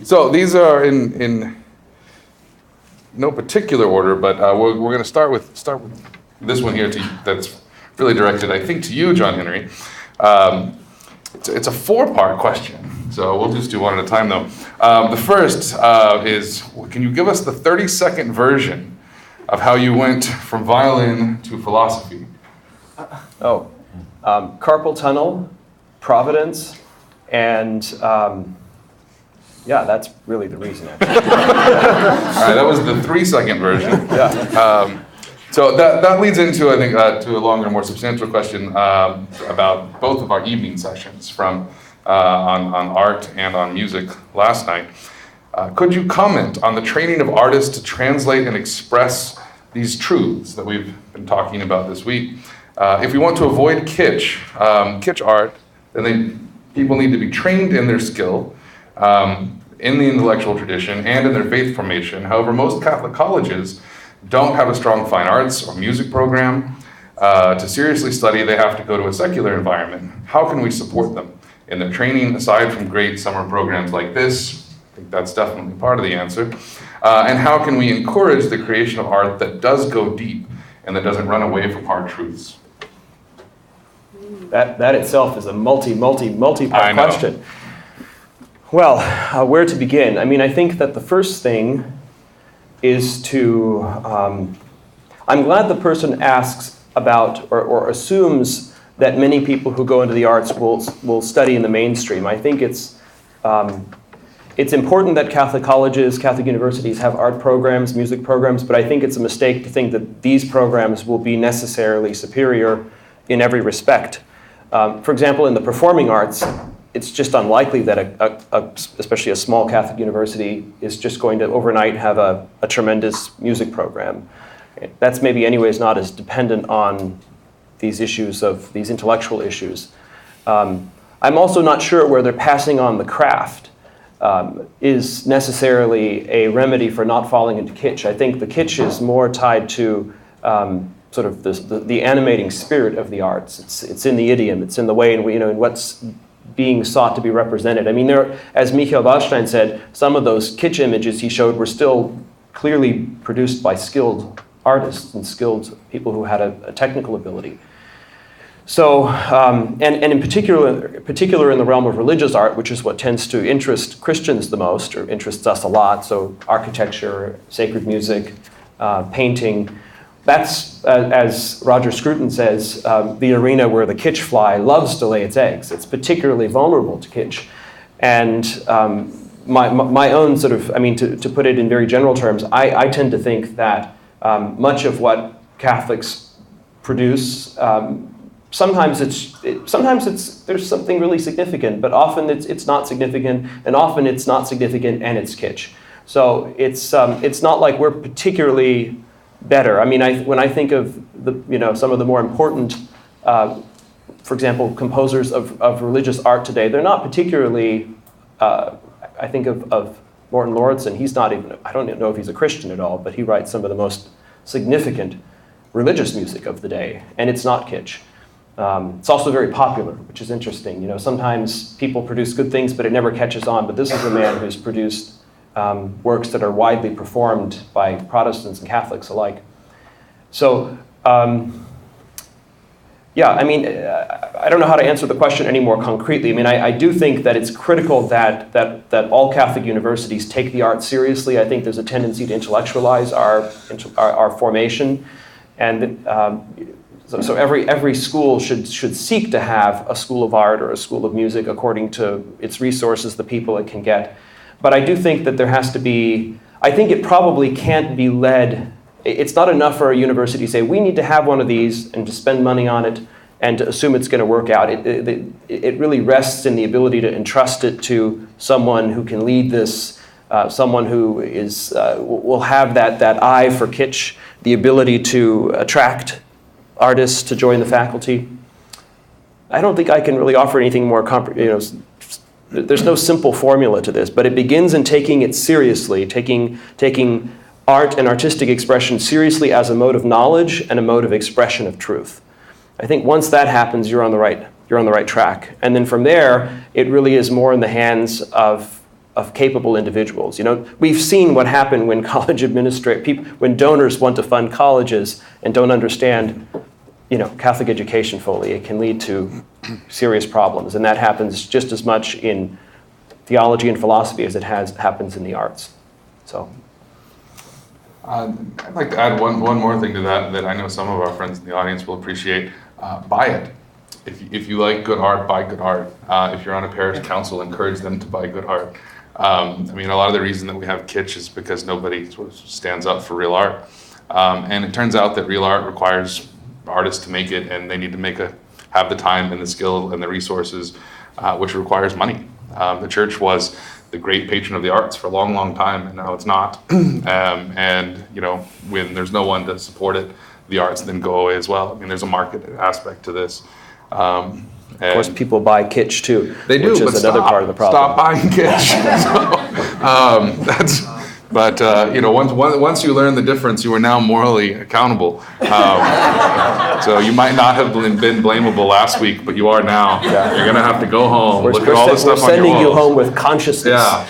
So these are in no particular order, but we're going to start with this one here that's really directed, I think, to you, John Henry. It's a four-part question, so we'll just do one at a time, though. The first is, can you give us the 30-second version of how you went from violin to philosophy? Carpal tunnel, Providence, and that's really the reason, actually. All right, that was the 3-second version. Yeah. So that leads into, I think, to a longer, more substantial question about both of our evening sessions from on art and on music last night. Could you comment on the training of artists to translate and express these truths that we've been talking about this week? If we want to avoid kitsch art, then people need to be trained in their skill, in the intellectual tradition, and in their faith formation. However, most Catholic colleges don't have a strong fine arts or music program. To seriously study, they have to go to a secular environment. How can we support them in their training, aside from great summer programs like this? I think that's definitely part of the answer. And how can we encourage the creation of art that does go deep and that doesn't run away from hard truths? That itself is a multi-part question. Well, where to begin? I mean, I think that the first thing is to, I'm glad the person asks about or assumes that many people who go into the arts will study in the mainstream. I think it's important that Catholic colleges, Catholic universities have art programs, music programs, but I think it's a mistake to think that these programs will be necessarily superior in every respect. For example, in the performing arts, it's just unlikely that especially a small Catholic university is just going to overnight have a tremendous music program. That's maybe anyways not as dependent on these issues of these intellectual issues. I'm also not sure whether passing on the craft is necessarily a remedy for not falling into kitsch. I think the kitsch is more tied to sort of the animating spirit of the arts. It's in the idiom. It's in the way in what's being sought to be represented. I mean, as Michael Wallstein said, some of those kitsch images he showed were still clearly produced by skilled artists and skilled people who had a technical ability. So, and in particular in the realm of religious art, which is what tends to interest Christians the most, or interests us a lot, so architecture, sacred music, painting, that's, as Roger Scruton says, the arena where the kitsch fly loves to lay its eggs. It's particularly vulnerable to kitsch. And my own sort of, I mean, to put it in very general terms, I tend to think that much of what Catholics produce, sometimes there's something really significant, but often it's not significant, and often it's not significant and it's kitsch. So it's not like we're particularly better. I mean, when I think of some of the more important, for example, composers of religious art today, they're not particularly. I think of Morton Lauridsen. He's not even. I don't know if he's a Christian at all, but he writes some of the most significant religious music of the day, and it's not kitsch. It's also very popular, which is interesting. Sometimes people produce good things, but it never catches on. But this is a man who's produced works that are widely performed by Protestants and Catholics alike. So, I mean, I don't know how to answer the question any more concretely. I mean, I do think that it's critical that all Catholic universities take the arts seriously. I think there's a tendency to intellectualize our formation, and so every school should seek to have a school of art or a school of music according to its resources, the people it can get. But I do think that there has to be, I think it probably can't be led, it's not enough for a university to say, we need to have one of these and to spend money on it and to assume it's going to work out. It really rests in the ability to entrust it to someone who can lead this, someone who will have that eye for kitsch, the ability to attract artists to join the faculty. I don't think I can really offer anything more there's no simple formula to this, but it begins in taking it seriously, taking art and artistic expression seriously as a mode of knowledge and a mode of expression of truth. I think once that happens, you're on the right track. And then from there, it really is more in the hands of of capable individuals. We've seen what happened when when donors want to fund colleges and don't understand, Catholic education fully. It can lead to serious problems, and that happens just as much in theology and philosophy as it happens in the arts. So, I'd like to add one more thing to that I know some of our friends in the audience will appreciate. Buy it. If you like good art, buy good art. If you're on a parish council, encourage them to buy good art. A lot of the reason that we have kitsch is because nobody sort of stands up for real art. And it turns out that real art requires artists to make it, and they need to have the time and the skill and the resources, which requires money. The church was the great patron of the arts for a long, long time, and now it's not. When there's no one to support it, the arts then go away as well. There's a market aspect to this. Of course, people buy kitsch too. They do, which is another part of the problem. Stop buying kitsch. Once you learn the difference, you are now morally accountable. So you might not have been blamable last week, but you are now. Yeah. You're going to have to go home, look at all the stuff on your walls. We're sending you home with consciousness. Yeah.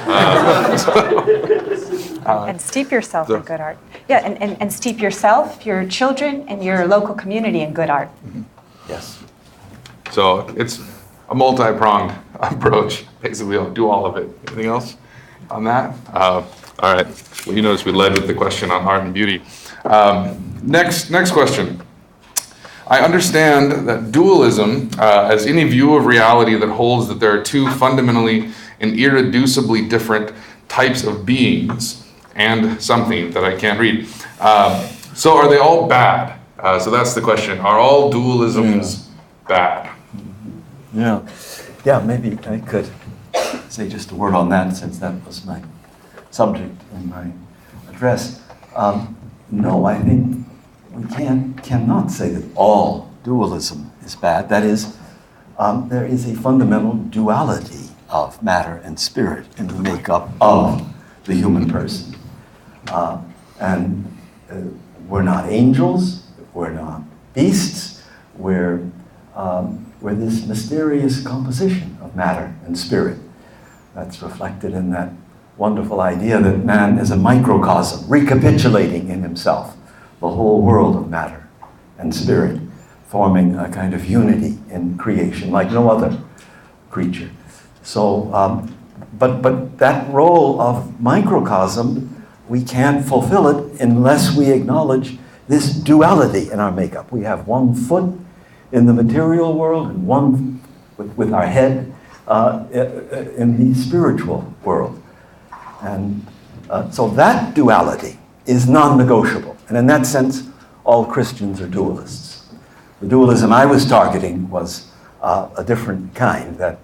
And steep yourself in good art. Yeah, and steep yourself, your children, and your local community in good art. Mm-hmm. Yes. So it's a multi-pronged approach. Basically, I'll do all of it. Anything else on that? All right. Well, you notice we led with the question on art and beauty. Next question. I understand that dualism, as any view of reality that holds that there are two fundamentally and irreducibly different types of beings and something that I can't read. So are they all bad? So that's the question. Are all dualisms bad? Yeah, maybe I could say just a word on that, since that was my subject in my address. No, I think we cannot say that all dualism is bad. That is, there is a fundamental duality of matter and spirit in the makeup of the human person. And we're not angels, we're not beasts, we're this mysterious composition of matter and spirit. That's reflected in that wonderful idea that man is a microcosm, recapitulating in himself the whole world of matter and spirit, forming a kind of unity in creation like no other creature. So, but that role of microcosm, we can't fulfill it unless we acknowledge this duality in our makeup. We have one foot in the material world and one with our head in the spiritual world. And so that duality is non-negotiable. And in that sense, all Christians are dualists. The dualism I was targeting was a different kind that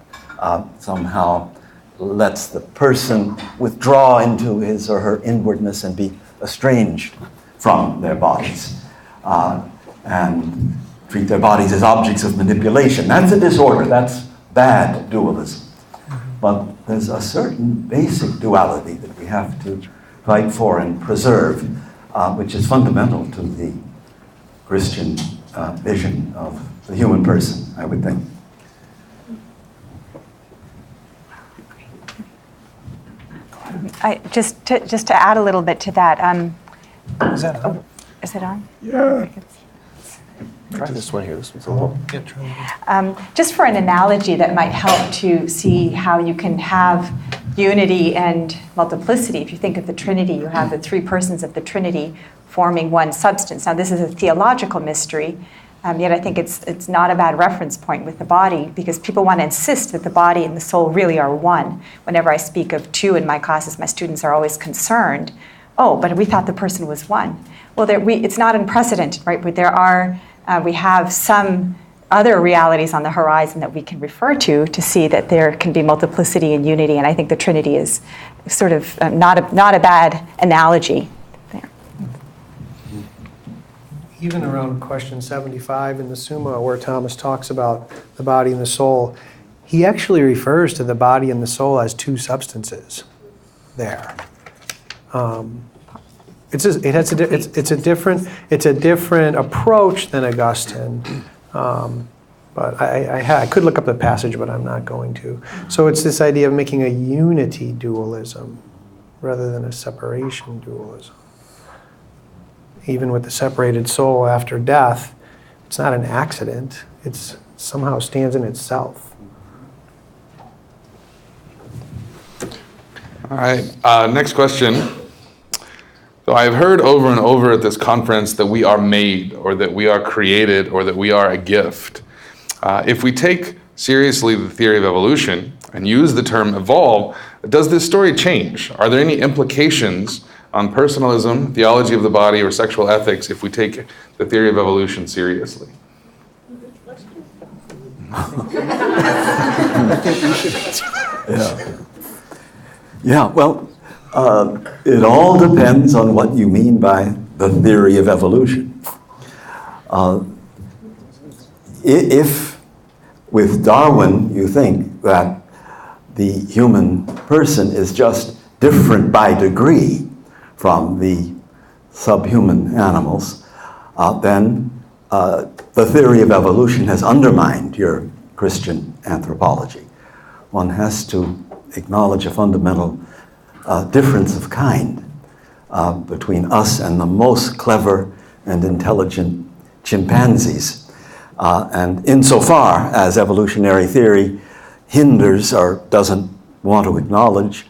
somehow lets the person withdraw into his or her inwardness and be estranged from their bodies and treat their bodies as objects of manipulation. That's a disorder. That's bad dualism. But there's a certain basic duality that we have to fight for and preserve, which is fundamental to the Christian vision of the human person, I would think. Just to add a little bit to that. Is that on? Is it on? Yeah. Try this one here. This one's a little. Yeah, try Just for an analogy that might help to see how you can have unity and multiplicity. If you think of the Trinity, you have the three persons of the Trinity forming one substance. Now, this is a theological mystery, yet I think it's not a bad reference point with the body, because people want to insist that the body and the soul really are one. Whenever I speak of two in my classes, my students are always concerned. Oh, but we thought the person was one. Well, it's not unprecedented, right? But we have some other realities on the horizon that we can refer to see that there can be multiplicity and unity, and I think the Trinity is sort of not a bad analogy there. Even around question 75 in the Summa, where Thomas talks about the body and the soul, he actually refers to the body and the soul as two substances there. It's a different approach than Augustine, but But I could look up the passage, but I'm not going to. So it's this idea of making a unity dualism rather than a separation dualism. Even with the separated soul after death, it's not an accident. It somehow stands in itself. All right, next question. So I've heard over and over at this conference that we are made, or that we are created, or that we are a gift. If we take seriously the theory of evolution and use the term evolve, does this story change? Are there any implications on personalism, theology of the body, or sexual ethics if we take the theory of evolution seriously? Yeah, well, it all depends on what you mean by the theory of evolution. If with Darwin you think that the human person is just different by degree from the subhuman animals, then the theory of evolution has undermined your Christian anthropology. One has to acknowledge a fundamental difference of kind between us and the most clever and intelligent chimpanzees. And insofar as evolutionary theory hinders or doesn't want to acknowledge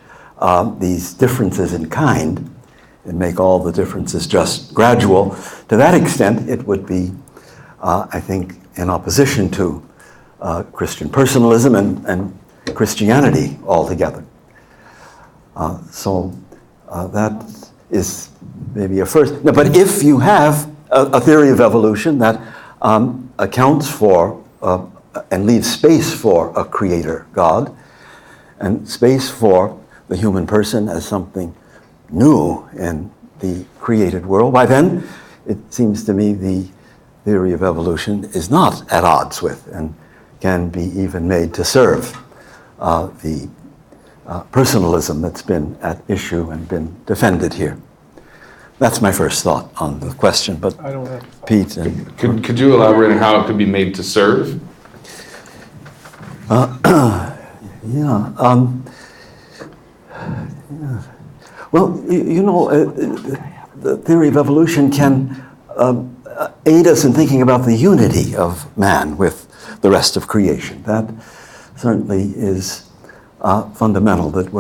these differences in kind and make all the differences just gradual, to that extent it would be, I think, in opposition to Christian personalism and Christianity altogether. So that is maybe a first. No, but if you have a theory of evolution that accounts for and leaves space for a creator God and space for the human person as something new in the created world, why then it seems to me the theory of evolution is not at odds with and can be even made to serve the personalism that's been at issue and been defended here. That's my first thought on the question, but I don't have Pete and... Could you elaborate on how it could be made to serve? Well, you know, the theory of evolution can aid us in thinking about the unity of man with the rest of creation. That certainly is fundamental, that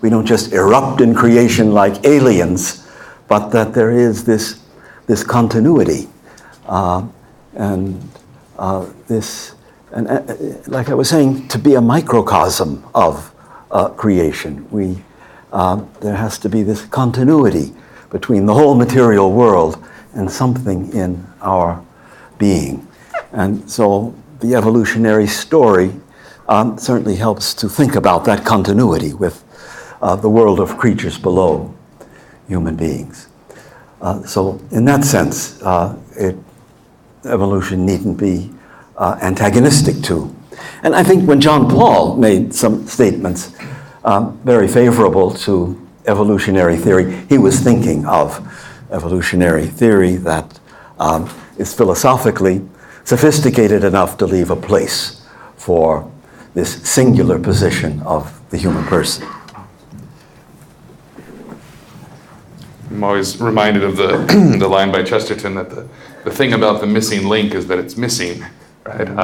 we don't just erupt in creation like aliens, but that there is this continuity like I was saying, to be a microcosm of creation, there has to be this continuity between the whole material world and something in our being. And so the evolutionary story certainly helps to think about that continuity with the world of creatures below human beings. So in that sense, evolution needn't be antagonistic to. And I think when John Paul made some statements very favorable to evolutionary theory, he was thinking of evolutionary theory that is philosophically sophisticated enough to leave a place for this singular position of the human person. I'm always reminded of the the line by Chesterton that the thing about the missing link is that it's missing, right? And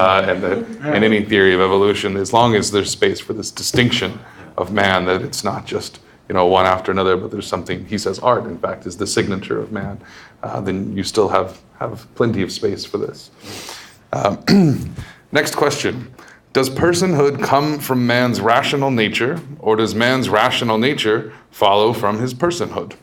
that in any theory of evolution, as long as there's space for this distinction of man, that it's not just one after another, but there's something, he says art, in fact, is the signature of man, then you still have plenty of space for this. Next question. Does personhood come from man's rational nature, or does man's rational nature follow from his personhood?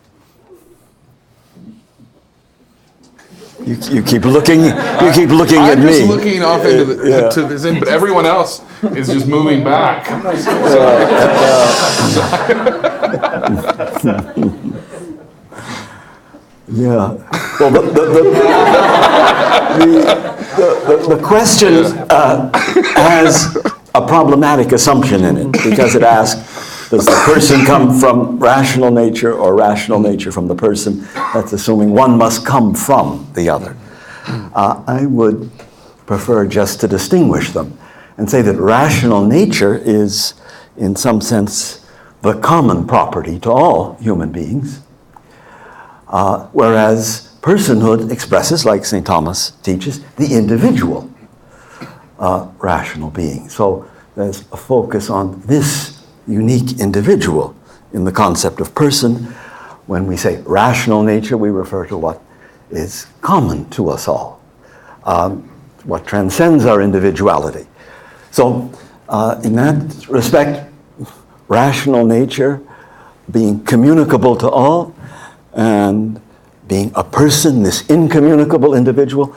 You keep looking. You keep looking at me. I'm just looking off into to this end, but everyone else is just moving back. Yeah. Well, the question has a problematic assumption in it, because it asks, does the person come from rational nature or rational nature from the person? That's assuming one must come from the other. I would prefer just to distinguish them and say that rational nature is, in some sense, the common property to all human beings, whereas personhood expresses, like St. Thomas teaches, the individual rational being. So there's a focus on this unique individual in the concept of person. When we say rational nature, we refer to what is common to us all, what transcends our individuality. So in that respect, rational nature being communicable to all and being a person, this incommunicable individual,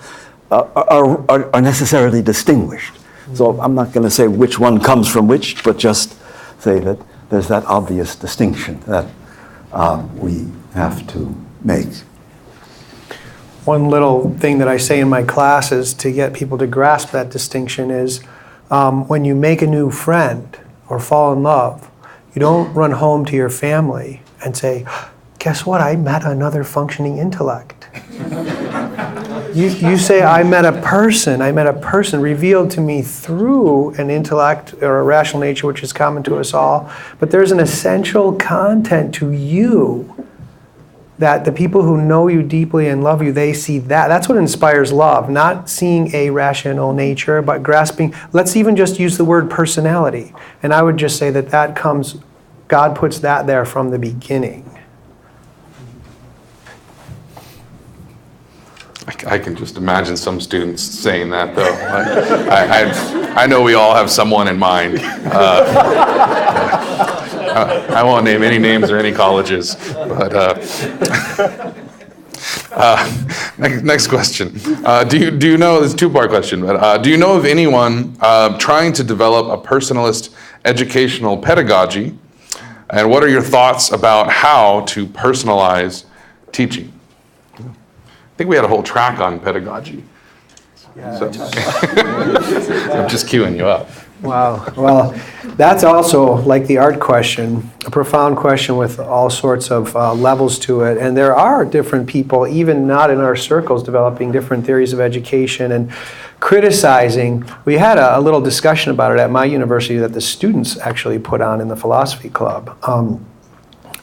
are necessarily distinguished. So I'm not going to say which one comes from which, but just say that there's that obvious distinction that we have to make. One little thing that I say in my classes to get people to grasp that distinction is when you make a new friend or fall in love, you don't run home to your family and say, guess what, I met another functioning intellect. You say, I met a person revealed to me through an intellect or a rational nature which is common to us all, but there's an essential content to you that the people who know you deeply and love you, they see that. That's what inspires love, not seeing a rational nature, but grasping. Let's even just use the word personality. And I would just say that comes, God puts that there from the beginning. I can just imagine some students saying that, though. I know we all have someone in mind. I won't name any names or any colleges, but next question. Do you know, this is a two-part question, but do you know of anyone trying to develop a personalist educational pedagogy, and what are your thoughts about how to personalize teaching? I think we had a whole track on pedagogy. Yeah, So. I'm just queuing you up. Wow. Well, that's also, like the art question, a profound question with all sorts of levels to it. And there are different people, even not in our circles, developing different theories of education and criticizing. We had a little discussion about it at my university that the students actually put on in the philosophy club.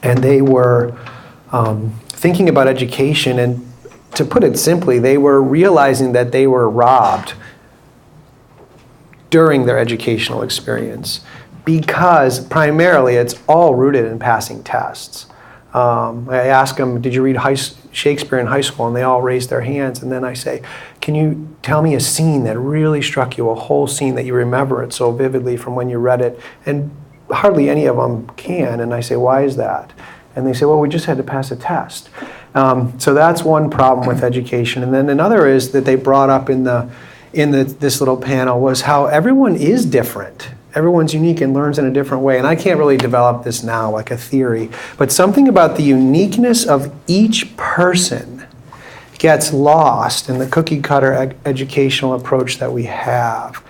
And they were thinking about education, and to put it simply, they were realizing that they were robbed during their educational experience because primarily it's all rooted in passing tests. I ask them, did you read Shakespeare in high school? And they all raise their hands. And then I say, can you tell me a scene that really struck you, a whole scene that you remember it so vividly from when you read it? And hardly any of them can. And I say, why is that? And they say, well, we just had to pass a test. So that's one problem with education. And then another is that they brought up in this little panel was how everyone is different. Everyone's unique and learns in a different way. And I can't really develop this now like a theory, but something about the uniqueness of each person gets lost in the cookie cutter educational approach that we have.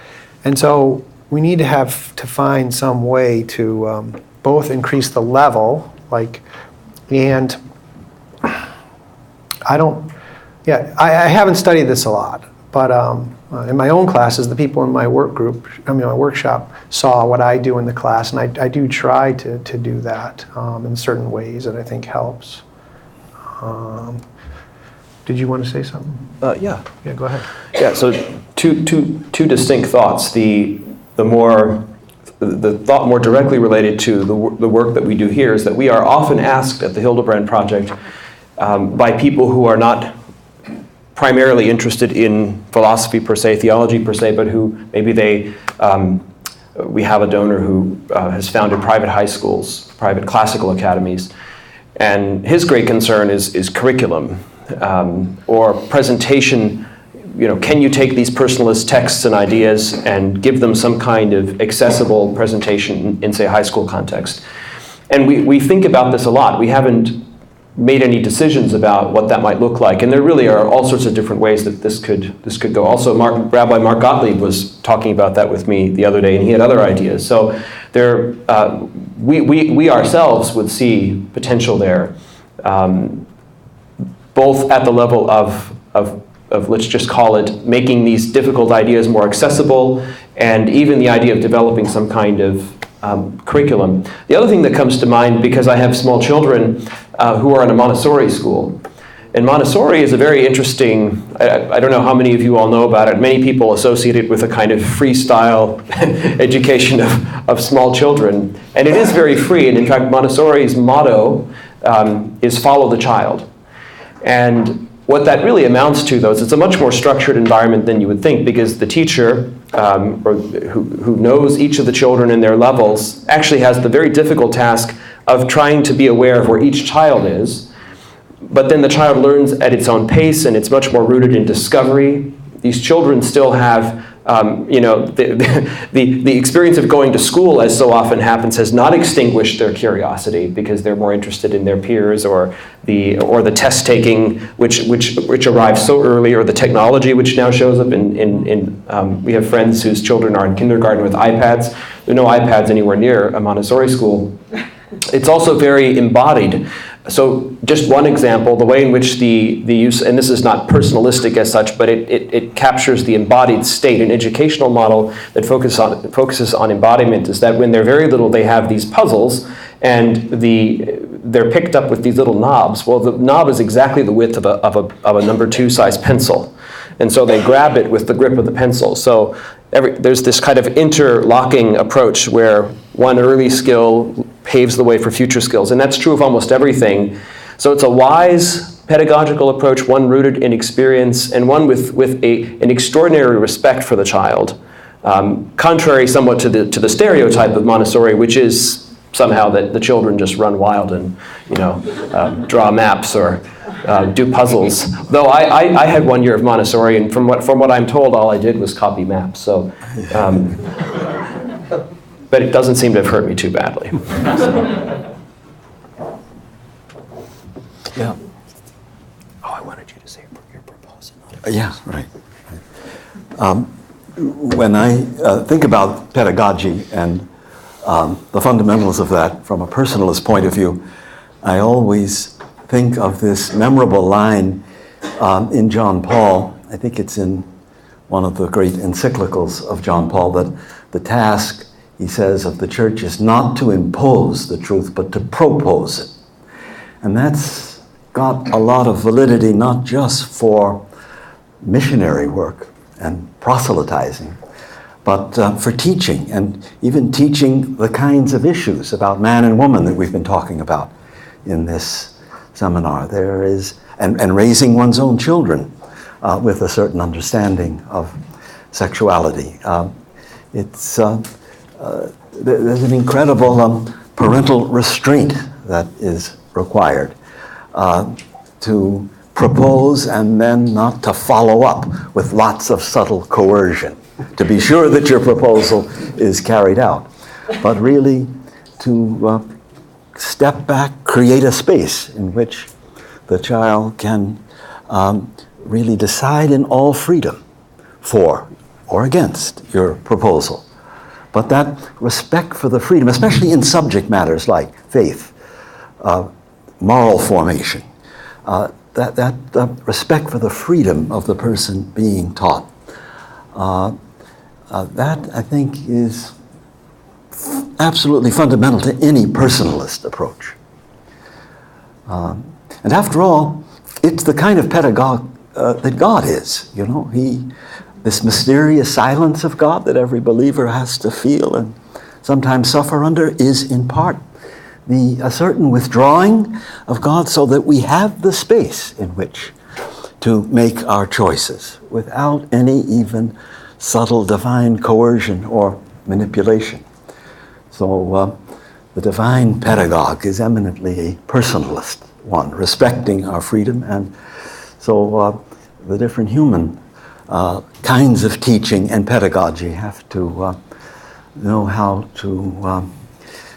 And so we need to find some way to both increase the level, and I haven't studied this a lot, but in my own classes, the people in my my workshop saw what I do in the class, and I do try to do that in certain ways that I think helps. Did you want to say something? Yeah. Yeah, go ahead. Yeah, so two distinct thoughts. The thought more directly related to the work that we do here is that we are often asked at the Hildebrand Project by people who are not primarily interested in philosophy per se, theology per se, but who maybe we have a donor who has founded private high schools, private classical academies, and his great concern is curriculum or presentation. Can you take these personalist texts and ideas and give them some kind of accessible presentation in, say, a high school context? And we think about this a lot. We haven't made any decisions about what that might look like. And there really are all sorts of different ways that this could go. Also, Rabbi Mark Gottlieb was talking about that with me the other day, and he had other ideas. So we ourselves would see potential there, both at the level of let's just call it, making these difficult ideas more accessible, and even the idea of developing some kind of curriculum. The other thing that comes to mind, because I have small children who are in a Montessori school, and Montessori is a very interesting, I don't know how many of you all know about it. Many people associate it with a kind of freestyle education of small children. And it is very free. And in fact, Montessori's motto is follow the child. And what that really amounts to, though, is it's a much more structured environment than you would think, because the teacher, who knows each of the children and their levels, actually has the very difficult task of trying to be aware of where each child is. But then the child learns at its own pace, and it's much more rooted in discovery. These children still have, the experience of going to school, as so often happens, has not extinguished their curiosity, because they're more interested in their peers, or the test taking, which arrives so early, or the technology which now shows up we have friends whose children are in kindergarten with iPads. There are no iPads anywhere near a Montessori school. It's also very embodied. So just one example, the way in which the use, and this is not personalistic as such, but it captures the embodied state. An educational model that focuses on embodiment is that when they're very little, they have these puzzles, and they're picked up with these little knobs. Well, the knob is exactly the width of a number 2 size pencil. And so they grab it with the grip of the pencil. So there's this kind of interlocking approach where one early skill paves the way for future skills. And that's true of almost everything. So it's a wise pedagogical approach, one rooted in experience, and one with an extraordinary respect for the child. Contrary somewhat to the stereotype of Montessori, which is somehow that the children just run wild and draw maps or do puzzles. Though I had 1 year of Montessori, and from what I'm told, all I did was copy maps. So, but it doesn't seem to have hurt me too badly. Yeah. Oh, I wanted you to say your proposal. Yeah, right. When I think about pedagogy and the fundamentals of that from a personalist point of view, I always think of this memorable line in John Paul. I think it's in one of the great encyclicals of John Paul, that the task, he says, of the church is not to impose the truth, but to propose it. And that's got a lot of validity, not just for missionary work and proselytizing, but for teaching, and even teaching the kinds of issues about man and woman that we've been talking about in this seminar. There is, and raising one's own children with a certain understanding of sexuality. There's an incredible parental restraint that is required to propose and then not to follow up with lots of subtle coercion, to be sure that your proposal is carried out, but really to step back, create a space in which the child can really decide in all freedom for or against your proposal. But that respect for the freedom, especially in subject matters like faith, moral formation, that respect for the freedom of the person being taught, that I think is absolutely fundamental to any personalist approach. And after all, it's the kind of pedagogue that God is, this mysterious silence of God that every believer has to feel and sometimes suffer under is in part a certain withdrawing of God so that we have the space in which to make our choices without any even subtle divine coercion or manipulation. So the divine pedagogue is eminently a personalist one, respecting our freedom, and so the different human kinds of teaching and pedagogy have to know how to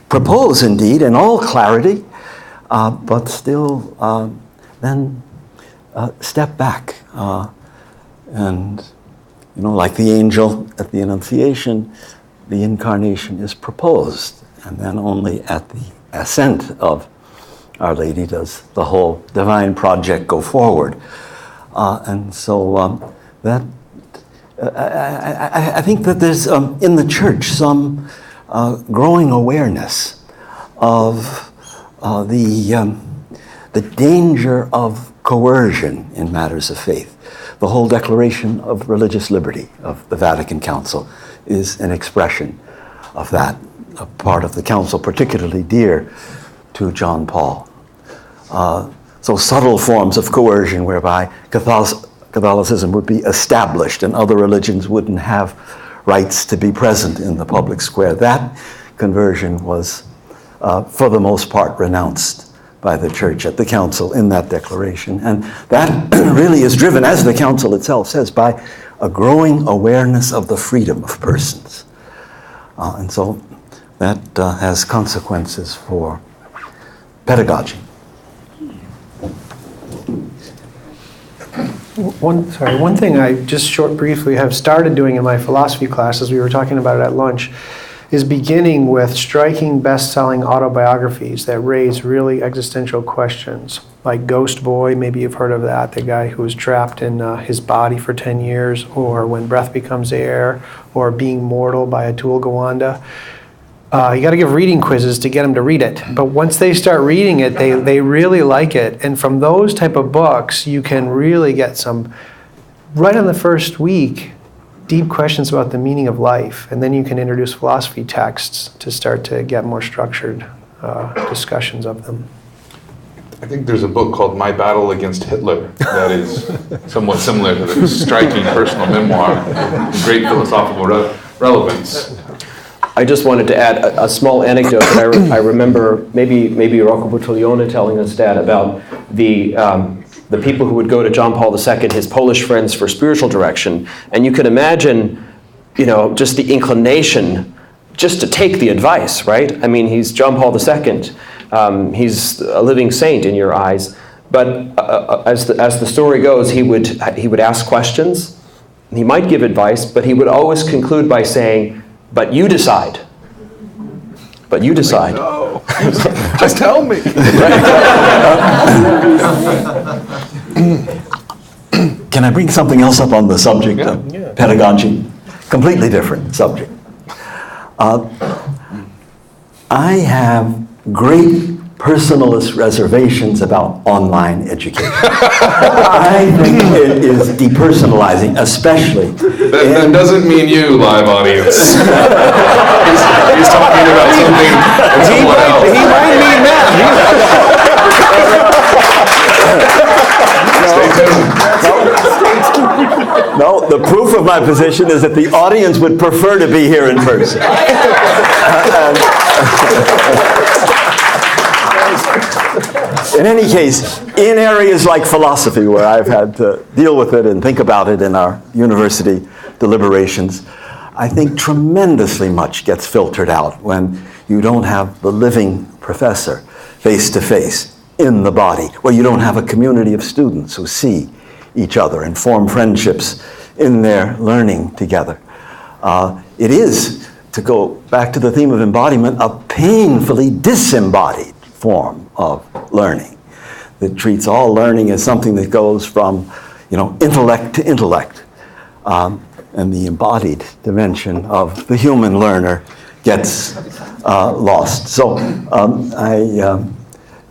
propose, indeed, in all clarity, but still then step back. And, like the angel at the Annunciation, the incarnation is proposed, and then only at the ascent of Our Lady does the whole divine project go forward. And so that I think that there's in the church some growing awareness of the danger of coercion in matters of faith. The whole Declaration of Religious Liberty of the Vatican Council is an expression of that, a part of the council particularly dear to John Paul. So subtle forms of coercion whereby Catholicism would be established and other religions wouldn't have rights to be present in the public square. That conversion was, for the most part, renounced by the church at the council in that declaration. And that really is driven, as the council itself says, by a growing awareness of the freedom of persons. And so that has consequences for pedagogy. One thing I just briefly have started doing in my philosophy classes, we were talking about it at lunch, is beginning with striking best-selling autobiographies that raise really existential questions, like Ghost Boy, maybe you've heard of that, the guy who was trapped in his body for 10 years, or When Breath Becomes Air, or Being Mortal by Atul Gawande. You got to give reading quizzes to get them to read it. But once they start reading it, they really like it. And from those type of books, you can really get some, right on the first week, deep questions about the meaning of life. And then you can introduce philosophy texts to start to get more structured discussions of them. I think there's a book called My Battle Against Hitler that is somewhat similar to the striking personal memoir, great philosophical relevance. I just wanted to add a small anecdote that I remember maybe Rocco Buttiglione telling us that about the people who would go to John Paul II, his Polish friends, for spiritual direction. And you could imagine, just the inclination just to take the advice, right? I mean, he's John Paul II. He's a living saint in your eyes. But as the story goes, he would ask questions. He might give advice, but he would always conclude by saying, "But you decide. But you decide." No, just tell me. Can I bring something else up on the subject of pedagogy? Completely different subject. I have great personalist reservations about online education. I think it is depersonalizing, especially. That doesn't mean you, live audience. he's talking about something and someone else. He might mean that. No, the proof of my position is that the audience would prefer to be here in person. In any case, in areas like philosophy, where I've had to deal with it and think about it in our university deliberations, I think tremendously much gets filtered out when you don't have the living professor face to face in the body, where you don't have a community of students who see each other and form friendships in their learning together. It is, to go back to the theme of embodiment, a painfully disembodied form of learning that treats all learning as something that goes from, intellect to intellect, and the embodied dimension of the human learner gets lost. So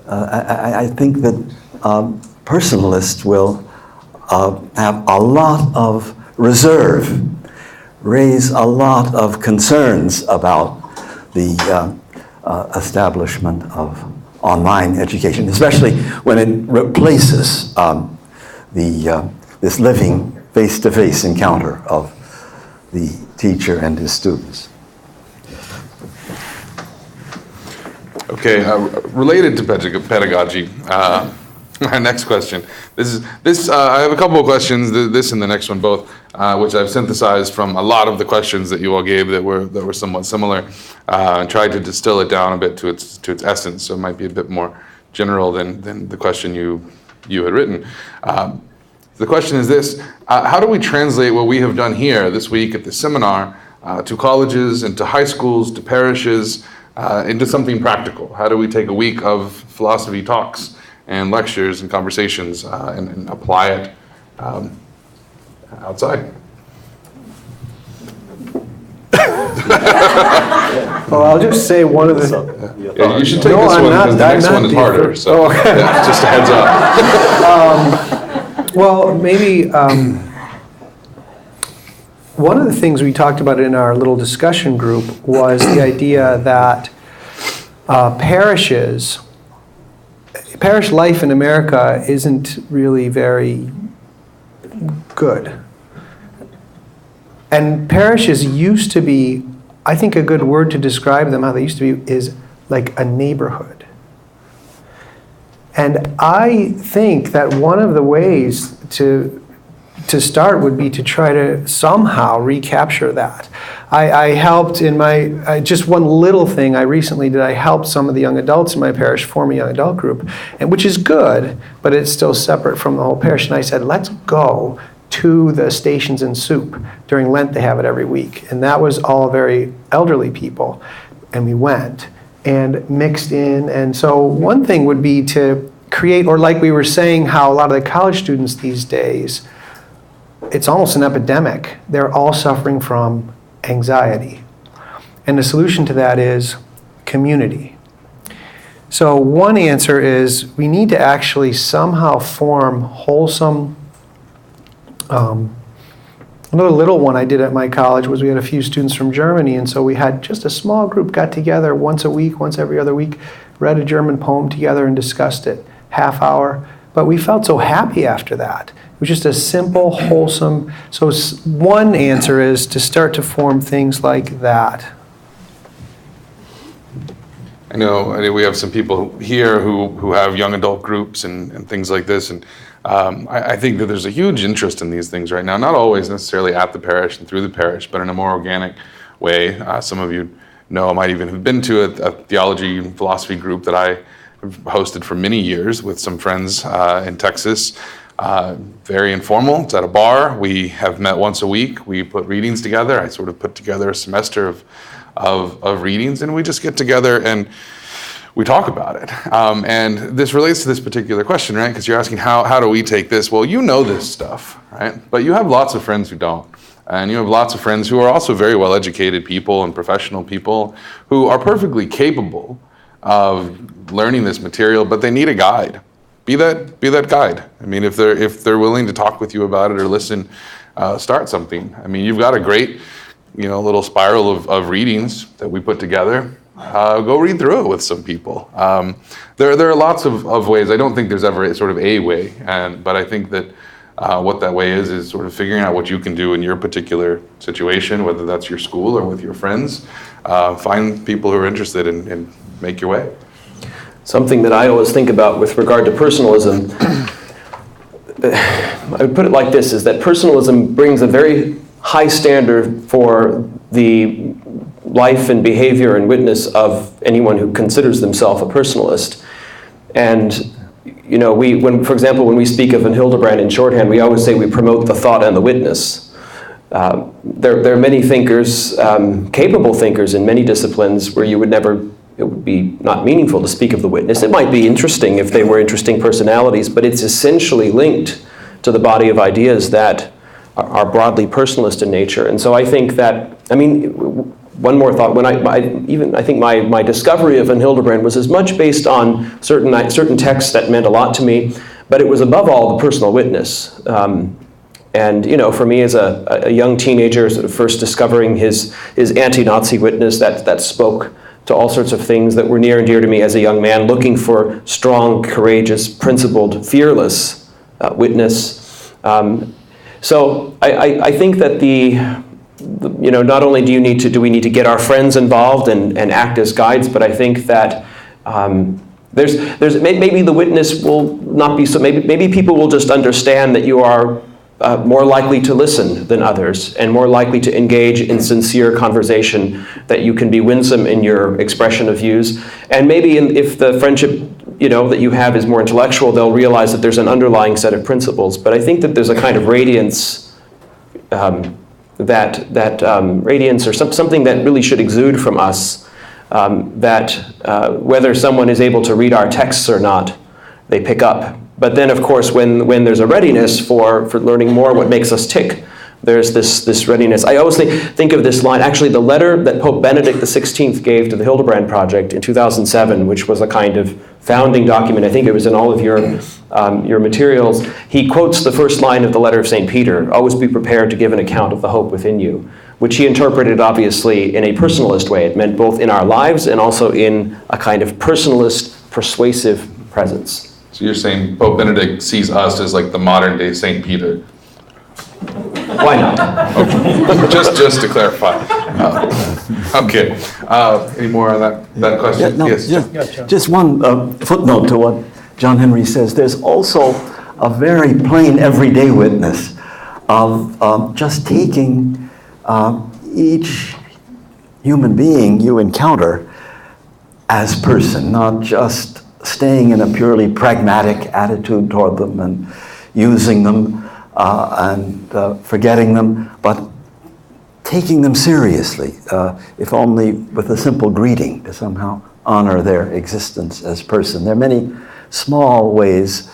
I think that personalists will have a lot of reserve, raise a lot of concerns about the establishment of online education, especially when it replaces this living face-to-face encounter of the teacher and his students. Okay, related to pedagogy, my next question. I have a couple of questions. This and the next one both, which I've synthesized from a lot of the questions that you all gave that were somewhat similar, and tried to distill it down a bit to its essence. So it might be a bit more general than the question you had written. The question is this: how do we translate what we have done here this week at the seminar to colleges and to high schools, to parishes, into something practical? How do we take a week of philosophy talks and lectures and conversations and apply it outside. Well, I'll just say one of the. Yeah, you should take No, this I'm one not- because the I'm next not one is the harder. first. So Oh, okay. yeah, just a heads up. Well, maybe one of the things we talked about in our little discussion group was the idea that parish life in America isn't really very good. And parishes used to be, I think a good word to describe them, how they used to be, is like a neighborhood. And I think that one of the ways to start would be to try to somehow recapture that. I helped in my, just one little thing I recently did, I helped some of the young adults in my parish form a young adult group, and which is good, but it's still separate from the whole parish. And I said, let's go to the Stations and Soup. During Lent, they have it every week. And that was all very elderly people. And we went and mixed in. And so one thing would be to create, or like we were saying, how a lot of the college students these days, it's almost an epidemic. They're all suffering from anxiety. And the solution to that is community. So one answer is we need to actually somehow form wholesome. Another little one I did at my college was we had a few students from Germany, and so we had just a small group got together once a week, once every other week, read a German poem together and discussed it, half hour. But we felt so happy after that. It was just a simple, wholesome. So one answer is to start to form things like that. I know we have some people here who have young adult groups and things like this, and I think that there's a huge interest in these things right now, not always necessarily at the parish and through the parish, but in a more organic way. Some of you know, might even have been to a theology and philosophy group that I have hosted for many years with some friends in Texas. Very informal, it's at a bar. We have met once a week. We put readings together. I sort of put together a semester of readings, and we just get together and we talk about it. And this relates to this particular question, right? Because you're asking, how do we take this? Well, you know this stuff, right? But you have lots of friends who don't. And you have lots of friends who are also very well-educated people and professional people who are perfectly capable of learning this material, but they need a guide. Be that guide. I mean, if they're willing to talk with you about it or listen, start something. I mean, you've got a great, little spiral of readings that we put together. Go read through it with some people. There are lots of ways. I don't think there's ever sort of a way, but I think that what that way is sort of figuring out what you can do in your particular situation, whether that's your school or with your friends. Find people who are interested and make your way. Something that I always think about with regard to personalism, I would put it like this, is that personalism brings a very high standard for the life and behavior and witness of anyone who considers themselves a personalist. And for example, when we speak of an Hildebrand in shorthand, we always say we promote the thought and the witness. There are many thinkers, capable thinkers in many disciplines where it would be not meaningful to speak of the witness. It might be interesting if they were interesting personalities, but it's essentially linked to the body of ideas that are broadly personalist in nature. And so I think that, one more thought, I think my discovery of Van Hildebrand was as much based on certain texts that meant a lot to me, but it was above all the personal witness. And for me as a young teenager, sort of first discovering his anti-Nazi witness that spoke to all sorts of things that were near and dear to me as a young man, looking for strong, courageous, principled, fearless witness. So I think that not only do we need to get our friends involved and act as guides, but I think that maybe the witness will not be so. Maybe people will just understand that you are more likely to listen than others, and more likely to engage in sincere conversation, that you can be winsome in your expression of views. And maybe if the friendship that you have is more intellectual, they'll realize that there's an underlying set of principles. But I think that there's a kind of radiance, radiance or something that really should exude from us, that whether someone is able to read our texts or not, they pick up But then, of course, when there's a readiness for learning more what makes us tick, there's this readiness. I always think of this line, actually the letter that Pope Benedict XVI gave to the Hildebrand Project in 2007, which was a kind of founding document. I think it was in all of your materials. He quotes the first line of the letter of St. Peter, always be prepared to give an account of the hope within you, which he interpreted obviously in a personalist way. It meant both in our lives and also in a kind of personalist, persuasive presence. So you're saying Pope Benedict sees us as like the modern day St. Peter? Why not? Okay. just to clarify. Okay. Any more on that question? Yes. Just one footnote to what John Henry says. There's also a very plain everyday witness of just taking each human being you encounter as person, not just staying in a purely pragmatic attitude toward them and using them and forgetting them, but taking them seriously, if only with a simple greeting to somehow honor their existence as person. There are many small ways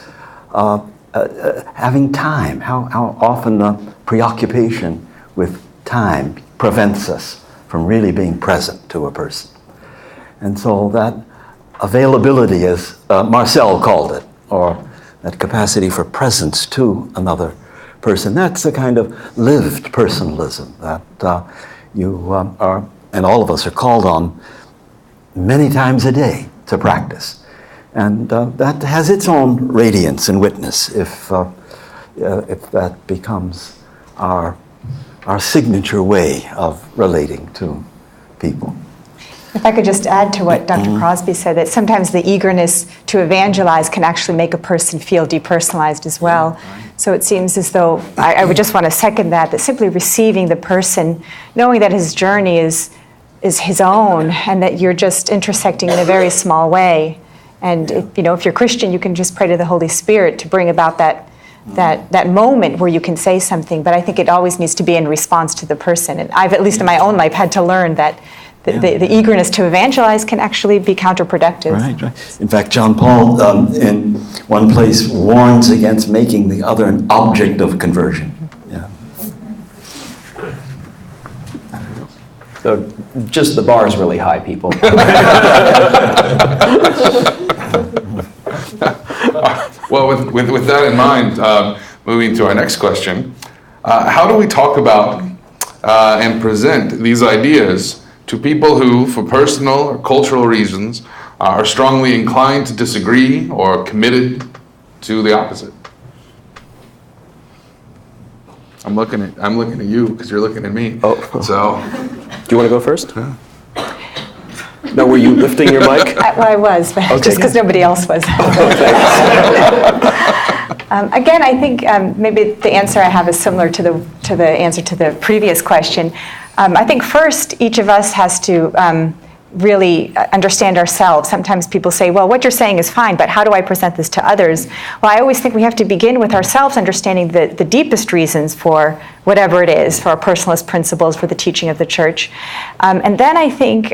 having time, how often the preoccupation with time prevents us from really being present to a person. And so that availability, as Marcel called it, or that capacity for presence to another person, that's a kind of lived personalism that you are, and all of us are called on many times a day to practice. And that has its own radiance and witness if that becomes our signature way of relating to people. If I could just add to what Dr. Crosby said, that sometimes the eagerness to evangelize can actually make a person feel depersonalized as well. So it seems as though, I would just want to second that simply receiving the person, knowing that his journey is his own, and that you're just intersecting in a very small way. And if you're Christian, you can just pray to the Holy Spirit to bring about that moment where you can say something. But I think it always needs to be in response to the person. And I've, at least in my own life, had to learn that the eagerness to evangelize can actually be counterproductive. Right. In fact, John Paul, in one place, warns against making the other an object of conversion. Yeah. So just the bar is really high, people. Well, with that in mind, moving to our next question, how do we talk about and present these ideas to people who, for personal or cultural reasons, are strongly inclined to disagree or committed to the opposite? I'm looking at you because you're looking at me. Oh. So, Do you want to go first? Yeah. No, were you lifting your mic? Well, I was, but Okay. just because nobody else was. Again, I think maybe the answer I have is similar to the answer to the previous question. I think first, each of us has to really understand ourselves. Sometimes people say, well, what you're saying is fine, but how do I present this to others? Well, I always think we have to begin with ourselves, understanding the deepest reasons for whatever it is, for our personalist principles, for the teaching of the church. And then I think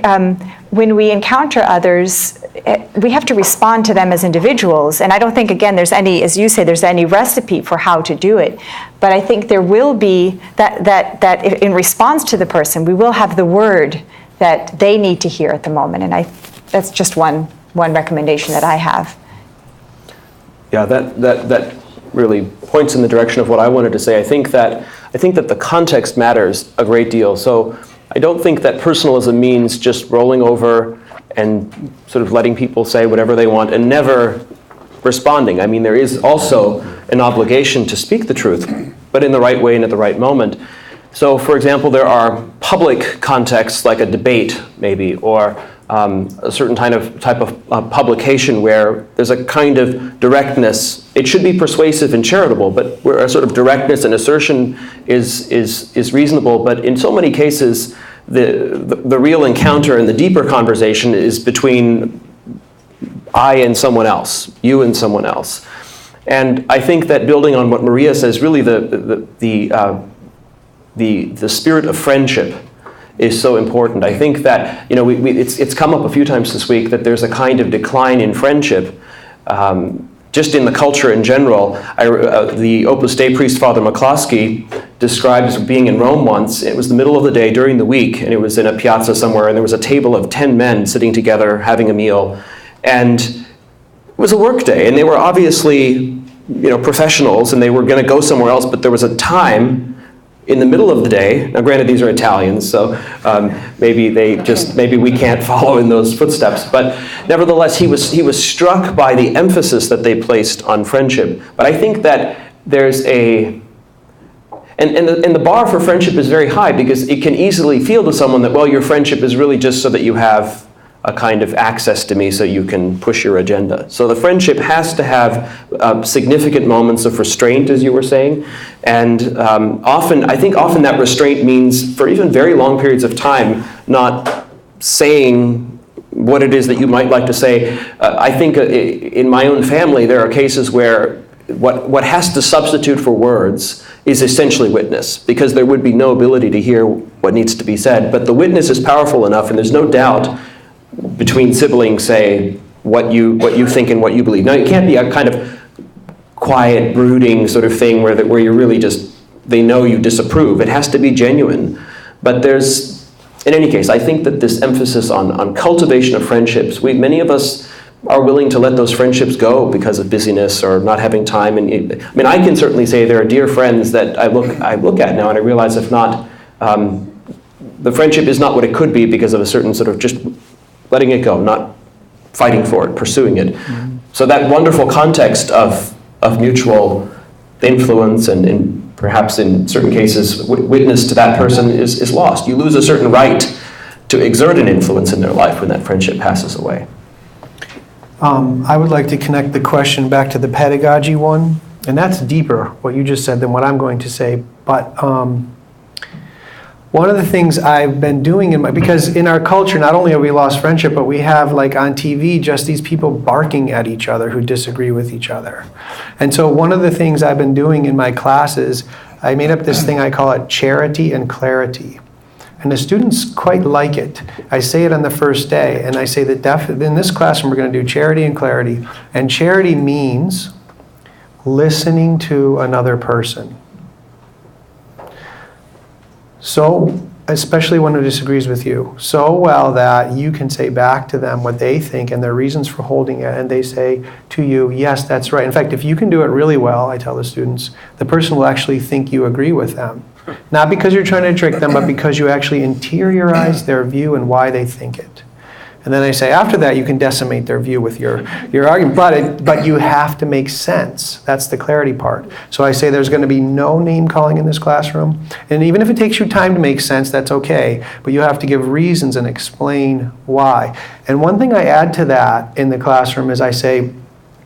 when we encounter others, we have to respond to them as individuals. And I don't think, again, there's any, as you say, there's any recipe for how to do it. But I think there will be that in response to the person, we will have the word that they need to hear at the moment. And that's just one recommendation that I have. Yeah, that really points in the direction of what I wanted to say. I think that the context matters a great deal. So I don't think that personalism means just rolling over and sort of letting people say whatever they want and never responding. I mean, there is also an obligation to speak the truth, but in the right way and at the right moment. So, for example, there are public contexts like a debate, maybe, or a certain type of publication where there's a kind of directness. It should be persuasive and charitable, but where a sort of directness and assertion is reasonable. But in so many cases, the real encounter and the deeper conversation is between I and someone else, you and someone else. And I think that building on what Maria says, really the spirit of friendship is so important. I think that it's come up a few times this week that there's a kind of decline in friendship just in the culture in general, the Opus Dei priest, Father McCloskey, describes being in Rome once. It was the middle of the day during the week, and it was in a piazza somewhere, and there was a table of 10 men sitting together having a meal. And it was a work day, and they were obviously, professionals, and they were going to go somewhere else, but there was a time in the middle of the day. Now, granted, these are Italians, so maybe we can't follow in those footsteps. But nevertheless, he was struck by the emphasis that they placed on friendship. But I think that there's and the bar for friendship is very high, because it can easily feel to someone that, well, your friendship is really just so that you have a kind of access to me so you can push your agenda. So the friendship has to have significant moments of restraint, as you were saying. And I think often that restraint means, for even very long periods of time, not saying what it is that you might like to say. I think in my own family, there are cases where what has to substitute for words is essentially witness, because there would be no ability to hear what needs to be said. But the witness is powerful enough, and there's no doubt between siblings say what you think and what you believe. Now, it can't be a kind of quiet, brooding sort of thing where you're really just, they know you disapprove. It has to be genuine. But in any case, I think that this emphasis on cultivation of friendships, many of us are willing to let those friendships go because of busyness or not having time. And I can certainly say there are dear friends that I look at now, and I realize if not, the friendship is not what it could be because of a certain sort of just letting it go, not fighting for it, pursuing it. Mm-hmm. So that wonderful context of mutual influence and perhaps in certain cases witness to that person is lost. You lose a certain right to exert an influence in their life when that friendship passes away. I would like to connect the question back to the pedagogy one, and that's deeper, what you just said, than what I'm going to say. But one of the things I've been doing because in our culture, not only have we lost friendship, but we have, like on TV, just these people barking at each other who disagree with each other. And so one of the things I've been doing in my classes, I made up this thing, I call it charity and clarity. And the students quite like it. I say it on the first day, and I say that in this classroom we're going to do charity and clarity. And charity means listening to another person. So, especially one who disagrees with you, so well that you can say back to them what they think and their reasons for holding it, and they say to you, yes, that's right. In fact, if you can do it really well, I tell the students, the person will actually think you agree with them. Not because you're trying to trick them, but because you actually interiorize their view and why they think it. And then I say, after that, you can decimate their view with your argument, but you have to make sense. That's the clarity part. So I say there's going to be no name calling in this classroom. And even if it takes you time to make sense, that's okay. But you have to give reasons and explain why. And one thing I add to that in the classroom is I say,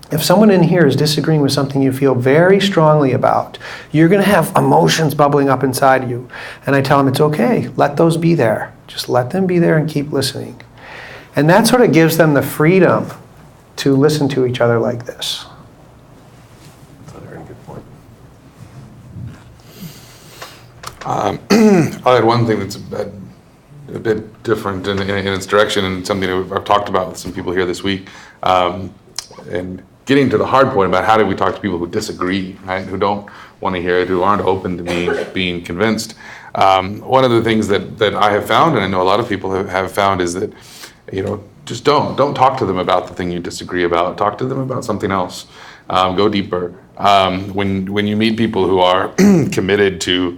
if someone in here is disagreeing with something you feel very strongly about, you're going to have emotions bubbling up inside you. And I tell them, it's okay. Let those be there. Just let them be there and keep listening. And that sort of gives them the freedom to listen to each other like this. That's a very good point. I'll add one thing that's a bit different in its direction, and something that I've talked about with some people here this week. And getting to the hard point about how do we talk to people who disagree, right? Who don't want to hear it, who aren't open to me being convinced. One of the things that I have found, and I know a lot of people have found, is that just don't talk to them about the thing you disagree about. Talk to them about something else. Go deeper. When you meet people who are committed to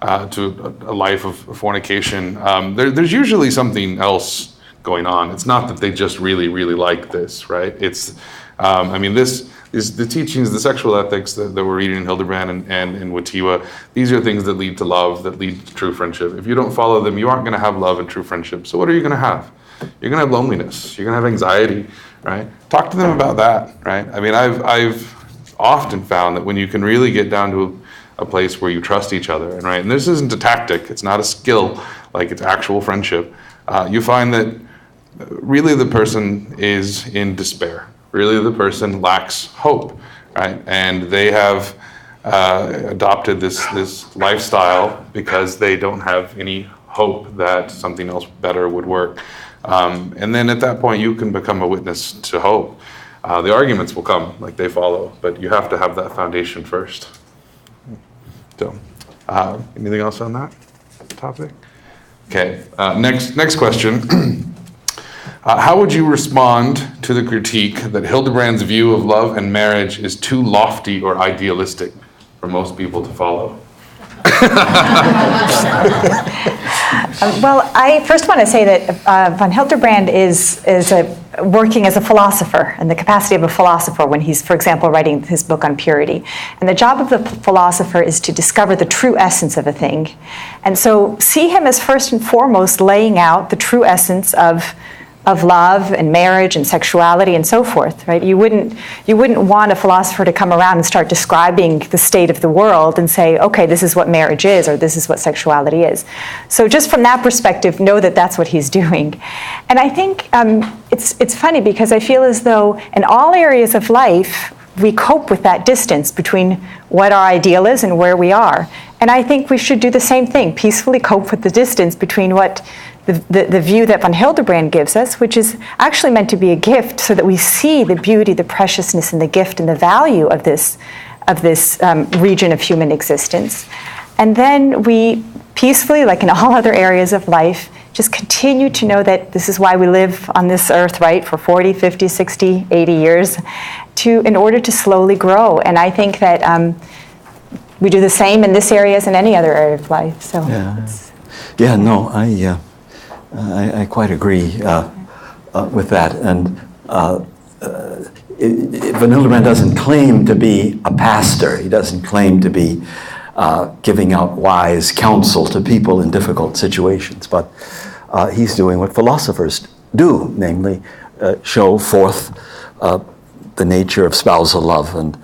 a life of fornication, there's usually something else going on. It's not that they just really, really like this, right? It's, this is the teachings, the sexual ethics that we're reading in Hildebrand and in Watiwa. These are things that lead to love, that lead to true friendship. If you don't follow them, you aren't going to have love and true friendship. So what are you going to have? You're going to have loneliness. You're going to have anxiety, right? Talk to them about that, right? I've often found that when you can really get down to a place where you trust each other, and this isn't a tactic, it's not a skill, like it's actual friendship, you find that really the person is in despair. Really the person lacks hope, right? And they have adopted this lifestyle because they don't have any hope that something else better would work. And then at that point, you can become a witness to hope. The arguments will come like they follow, but you have to have that foundation first. So, anything else on that topic? Okay, next question. How would you respond to the critique that Hildebrand's view of love and marriage is too lofty or idealistic for most people to follow? Well, I first want to say that von Hildebrand is working as a philosopher, in the capacity of a philosopher when he's, for example, writing his book on purity. And the job of the philosopher is to discover the true essence of a thing. And so see him as first and foremost laying out the true essence of love and marriage and sexuality and so forth, right? You wouldn't want a philosopher to come around and start describing the state of the world and say, okay, this is what marriage is, or this is what sexuality is. So just from that perspective, know that that's what he's doing. And I think it's funny because I feel as though in all areas of life, we cope with that distance between what our ideal is and where we are. And I think we should do the same thing, peacefully cope with the distance between what the view that von Hildebrand gives us, which is actually meant to be a gift so that we see the beauty, the preciousness, and the gift and the value of this region of human existence. And then we peacefully, like in all other areas of life, just continue to know that this is why we live on this earth, right, for 40, 50, 60, 80 years, in order to slowly grow. And I think that we do the same in this area as in any other area of life. So I quite agree with that. And Van Hildebrand doesn't claim to be a pastor. He doesn't claim to be giving out wise counsel to people in difficult situations. But he's doing what philosophers do, namely show forth the nature of spousal love. And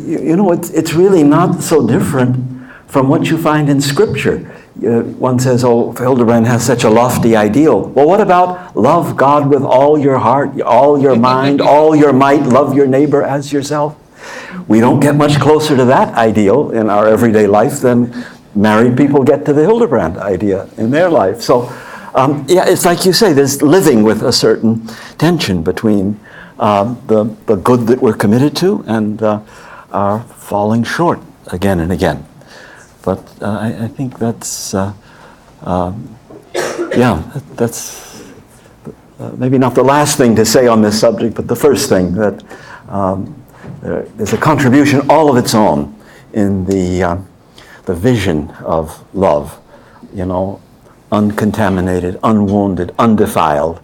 you know, it's really not so different from what you find in Scripture. One says, oh, Hildebrand has such a lofty ideal. Well, what about love God with all your heart, all your mind, all your might, love your neighbor as yourself? We don't get much closer to that ideal in our everyday life than married people get to the Hildebrand idea in their life. So, it's like you say, there's living with a certain tension between the good that we're committed to and our falling short again and again. But I think that's, that's maybe not the last thing to say on this subject, but the first thing, that there's a contribution all of its own in the vision of love, you know, uncontaminated, unwounded, undefiled.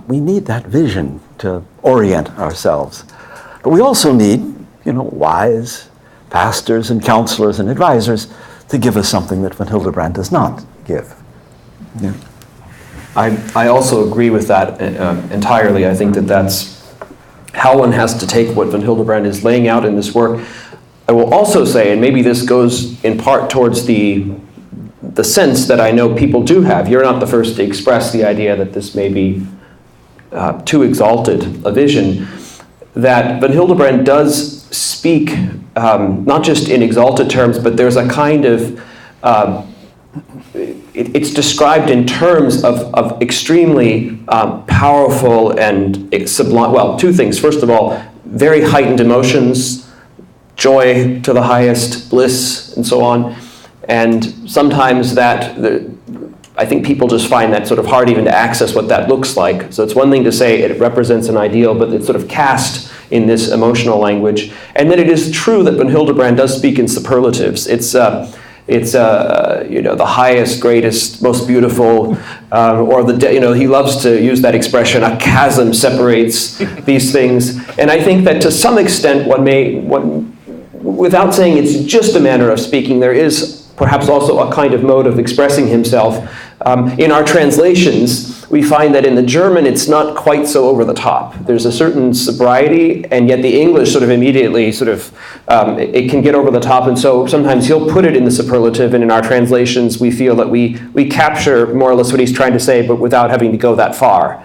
We need that vision to orient ourselves. But we also need, you know, wise pastors and counselors and advisors to give us something that von Hildebrand does not give. Yeah. I also agree with that entirely. I think that that's how one has to take what von Hildebrand is laying out in this work. I will also say, and maybe this goes in part towards the sense that I know people do have. You're not the first to express the idea that this may be too exalted a vision, that von Hildebrand does speak not just in exalted terms, but there's a kind of, it's described in terms of extremely powerful and sublime, well, two things. First of all, very heightened emotions, joy to the highest, bliss, and so on. And sometimes I think people just find that sort of hard even to access what that looks like. So it's one thing to say it represents an ideal, but it's sort of cast in this emotional language. And then it is true that von Hildebrand does speak in superlatives. It's you know, the highest, greatest, most beautiful, or he loves to use that expression, a chasm separates these things. And I think that to some extent without saying it's just a manner of speaking, there is perhaps also a kind of mode of expressing himself. In our translations, we find that in the German, it's not quite so over the top. There's a certain sobriety, and yet the English sort of immediately it can get over the top, and so sometimes he'll put it in the superlative, and in our translations, we feel that we capture more or less what he's trying to say, but without having to go that far.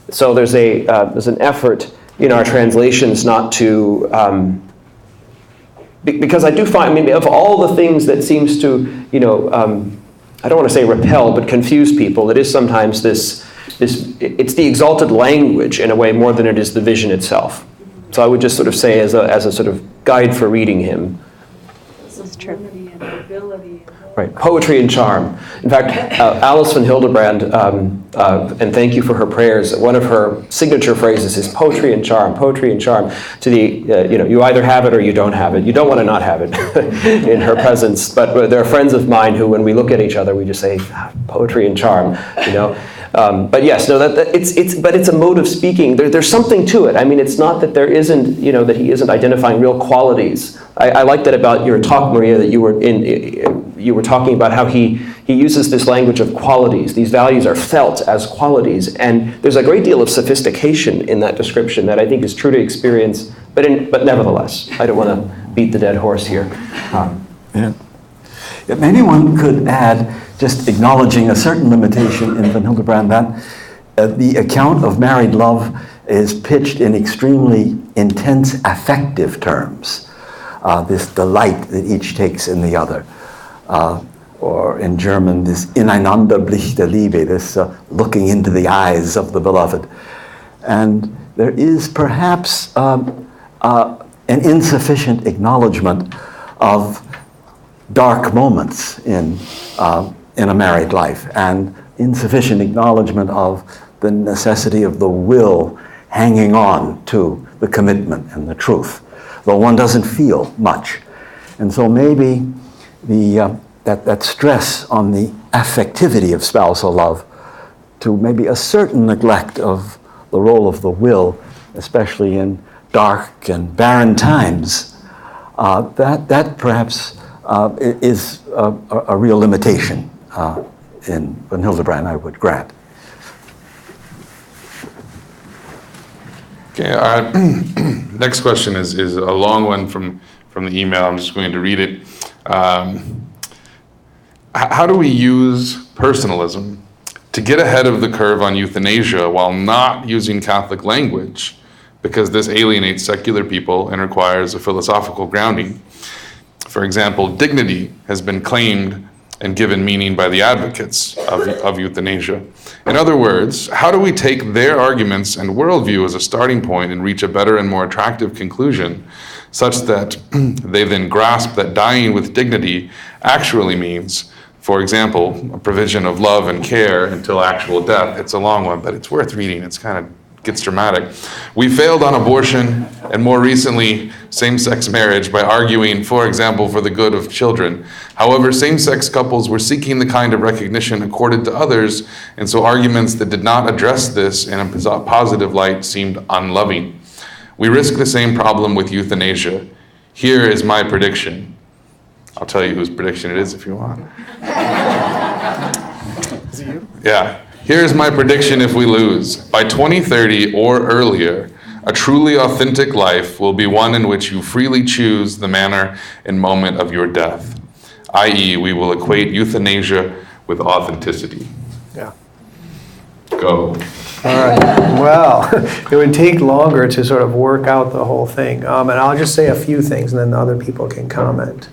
So there's an effort in our translations not to, because I do find, I mean, of all the things that seems to, I don't want to say repel, but confuse people, it is sometimes this it's the exalted language in a way more than it is the vision itself. So I would just sort of say as a sort of guide for reading him. This is true. Right, poetry and charm. In fact, Alice von Hildebrand, and thank you for her prayers, one of her signature phrases is poetry and charm, poetry and charm. To the, you either have it or you don't have it. You don't want to not have it in her presence, but there are friends of mine who, when we look at each other, we just say, poetry and charm, But yes, no, but it's a mode of speaking. There's something to it. I mean, it's not that there isn't, that he isn't identifying real qualities. I like that about your talk, Maria, that you were talking about how he uses this language of qualities. These values are felt as qualities, and there's a great deal of sophistication in that description that I think is true to experience. But nevertheless, I don't want to beat the dead horse here. Yeah. Maybe one could add, just acknowledging a certain limitation in Van Hildebrand, that the account of married love is pitched in extremely intense affective terms. This delight that each takes in the other. Or in German, this ineinander Blick der Liebe, this looking into the eyes of the beloved. And there is perhaps an insufficient acknowledgement of dark moments in a married life, and insufficient acknowledgement of the necessity of the will hanging on to the commitment and the truth, though one doesn't feel much. And so maybe that stress on the affectivity of spousal love, to maybe a certain neglect of the role of the will, especially in dark and barren times, that perhaps is a real limitation in Van Hildebrand, I would grant. Okay, our next question is a long one from the email. I'm just going to read it. How do we use personalism to get ahead of the curve on euthanasia while not using Catholic language, because this alienates secular people and requires a philosophical grounding? For example, dignity has been claimed and given meaning by the advocates of euthanasia. In other words, how do we take their arguments and worldview as a starting point and reach a better and more attractive conclusion, such that they then grasp that dying with dignity actually means, for example, a provision of love and care until actual death? It's a long one, but it's worth reading. It's kind of gets dramatic. We failed on abortion and more recently same-sex marriage by arguing, for example, for the good of children. However, same-sex couples were seeking the kind of recognition accorded to others, and so arguments that did not address this in a positive light seemed unloving. We risk the same problem with euthanasia. Here is my prediction. I'll tell you whose prediction it is if you want. Is it you? Yeah. Here's my prediction if we lose. By 2030 or earlier, a truly authentic life will be one in which you freely choose the manner and moment of your death, i.e., we will equate euthanasia with authenticity. Yeah. Go. All right. Well, it would take longer to sort of work out the whole thing. And I'll just say a few things, and then the other people can comment.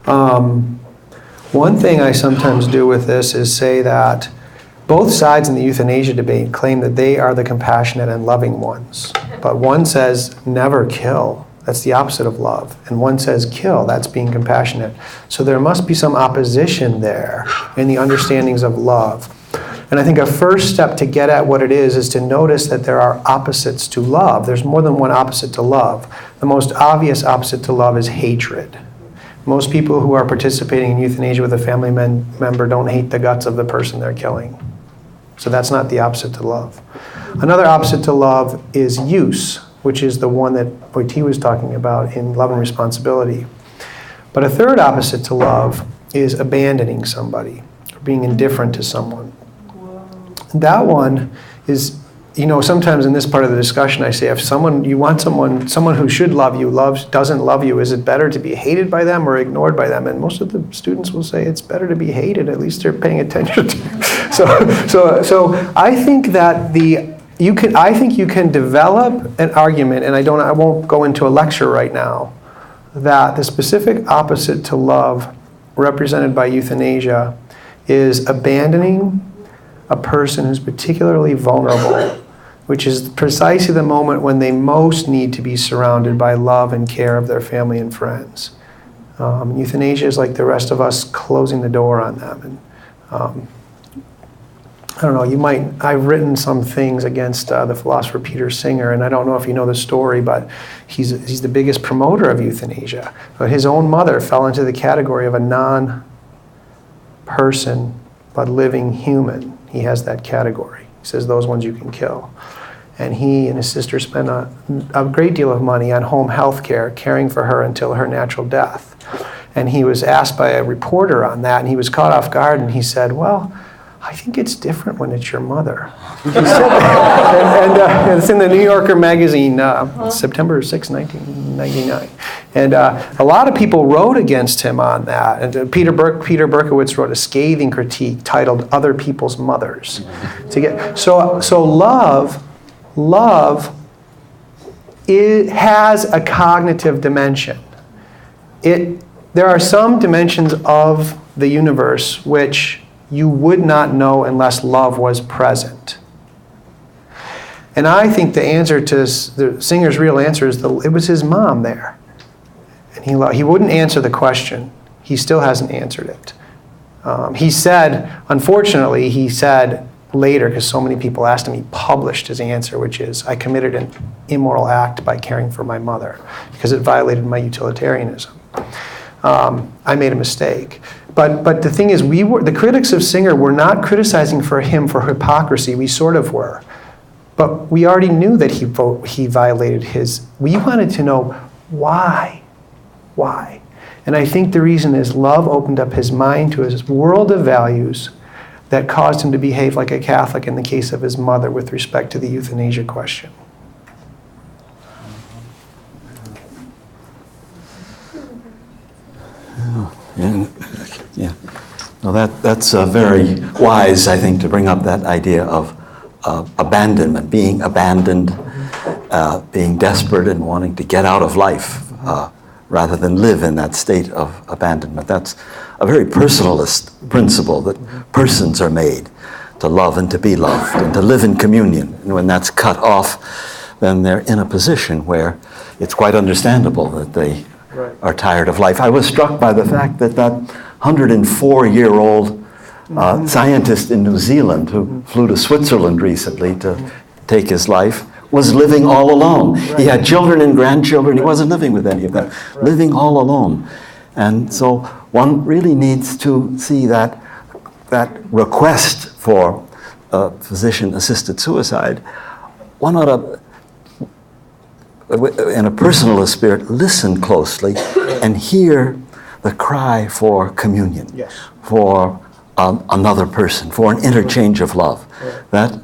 One thing I sometimes do with this is say that both sides in the euthanasia debate claim that they are the compassionate and loving ones. But one says, never kill. That's the opposite of love. And one says, kill. That's being compassionate. So there must be some opposition there in the understandings of love. And I think a first step to get at what it is to notice that there are opposites to love. There's more than one opposite to love. The most obvious opposite to love is hatred. Most people who are participating in euthanasia with a family member don't hate the guts of the person they're killing. So that's not the opposite to love. Another opposite to love is use, which is the one that Voiti was talking about in Love and Responsibility. But a third opposite to love is abandoning somebody, or being indifferent to someone. That one is, sometimes in this part of the discussion I say, if you want someone who should love you, doesn't love you, is it better to be hated by them or ignored by them? And most of the students will say it's better to be hated, at least they're paying attention to you. So I think that you can develop an argument, and I won't go into a lecture right now, that the specific opposite to love represented by euthanasia is abandoning a person who's particularly vulnerable, which is precisely the moment when they most need to be surrounded by love and care of their family and friends. Euthanasia is like the rest of us closing the door on them. And I don't know, I've written some things against the philosopher Peter Singer, and I don't know if you know the story, but he's the biggest promoter of euthanasia. But his own mother fell into the category of a non-person but living human. He has that category. He says those ones you can kill. And he and his sister spent a great deal of money on home health care, caring for her until her natural death. And he was asked by a reporter on that, and he was caught off guard, and he said, well, I think it's different when it's your mother. He said that. And it's in the New Yorker magazine, September 6, 1999. And a lot of people wrote against him on that. And Peter Berkowitz wrote a scathing critique titled "Other People's Mothers." So love, it has a cognitive dimension. There are some dimensions of the universe which you would not know unless love was present. And I think the answer to the Singer's real answer is it was his mom there. And he wouldn't answer the question. He still hasn't answered it. Unfortunately, he said later, because so many people asked him, he published his answer, which is, I committed an immoral act by caring for my mother because it violated my utilitarianism. I made a mistake. But the thing is, the critics of Singer were not criticizing him for hypocrisy. We sort of were. But we already knew that he violated we wanted to know why. Why? And I think the reason is love opened up his mind to his world of values that caused him to behave like a Catholic in the case of his mother with respect to the euthanasia question. Yeah. Well, that's very wise, I think, to bring up that idea of abandonment, being abandoned, being desperate and wanting to get out of life rather than live in that state of abandonment. That's a very personalist principle, that persons are made to love and to be loved and to live in communion. And when that's cut off, then they're in a position where it's quite understandable that they are tired of life. I was struck by the fact that 104-year-old scientist in New Zealand who flew to Switzerland recently to take his life was living all alone. He had children and grandchildren. He wasn't living with any of them, living all alone. And so one really needs to see that request for physician-assisted suicide. One ought to, in a personalist spirit, listen closely and hear the cry for communion, for another person, for an interchange of love. That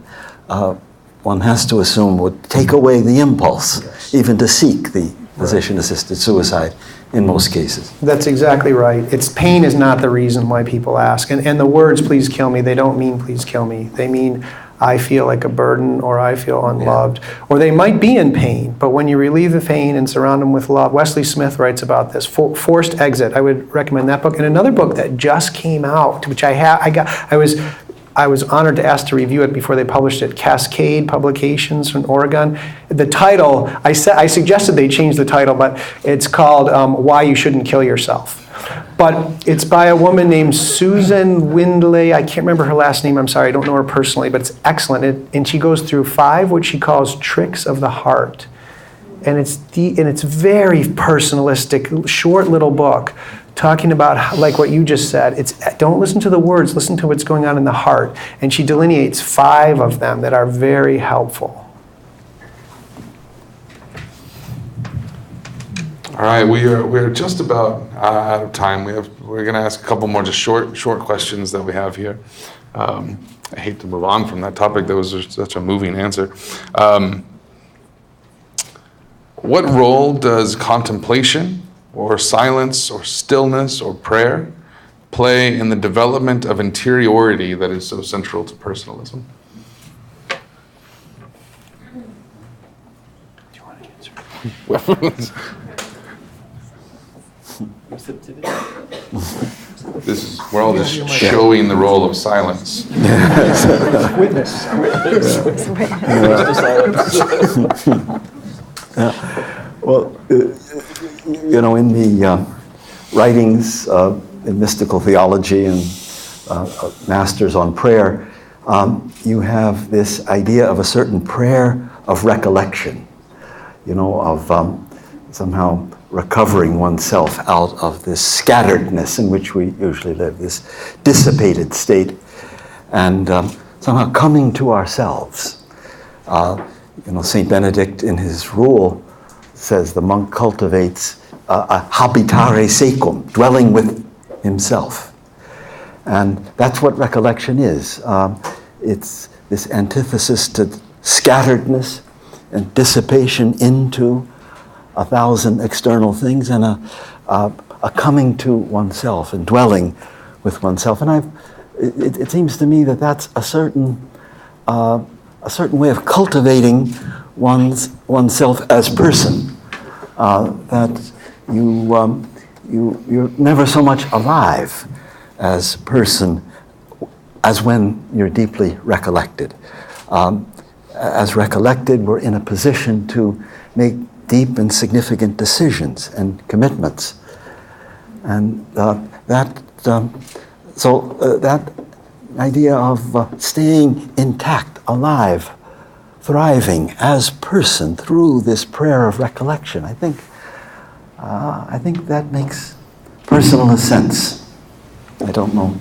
one has to assume would take away the impulse even to seek the physician-assisted suicide in most cases. That's exactly right. Pain is not the reason why people ask. And the words "please kill me," they don't mean "please kill me." They mean I feel like a burden, or I feel unloved. Or they might be in pain, but when you relieve the pain and surround them with love. Wesley Smith writes about this, Forced Exit. I would recommend that book. And another book that just came out, which I was honored to ask to review it before they published it, Cascade Publications from Oregon. The title, I suggested they change the title, but it's called Why You Shouldn't Kill Yourself. But it's by a woman named Susan Windley. I can't remember her last name. I'm sorry, I don't know her personally, but it's excellent. And she goes through 5 what she calls tricks of the heart. And it's very personalistic, short little book, talking about, like what you just said, don't listen to the words, listen to what's going on in the heart. And she delineates 5 of them that are very helpful. All right, we're just about out of time. We're going to ask a couple more just short questions that we have here. I hate to move on from that topic. That was just such a moving answer. What role does contemplation, or silence, or stillness, or prayer play in the development of interiority that is so central to personalism? Do you want to answer? Receptivity. We're all just showing the role of silence. Witness. Well, in the writings in mystical theology and masters on prayer, you have this idea of a certain prayer of recollection, of somehow recovering oneself out of this scatteredness in which we usually live, this dissipated state, and somehow coming to ourselves. St. Benedict in his rule says the monk cultivates a habitare secum, dwelling with himself. And that's what recollection is. It's this antithesis to scatteredness and dissipation into 1,000 external things, and a coming to oneself and dwelling with oneself. And it seems to me that that's a certain way of cultivating oneself as person. That you're never so much alive as person as when you're deeply recollected. As recollected, we're in a position to make deep and significant decisions and commitments. And that idea of staying intact, alive, thriving as person through this prayer of recollection, I think that makes personalist sense. I don't know.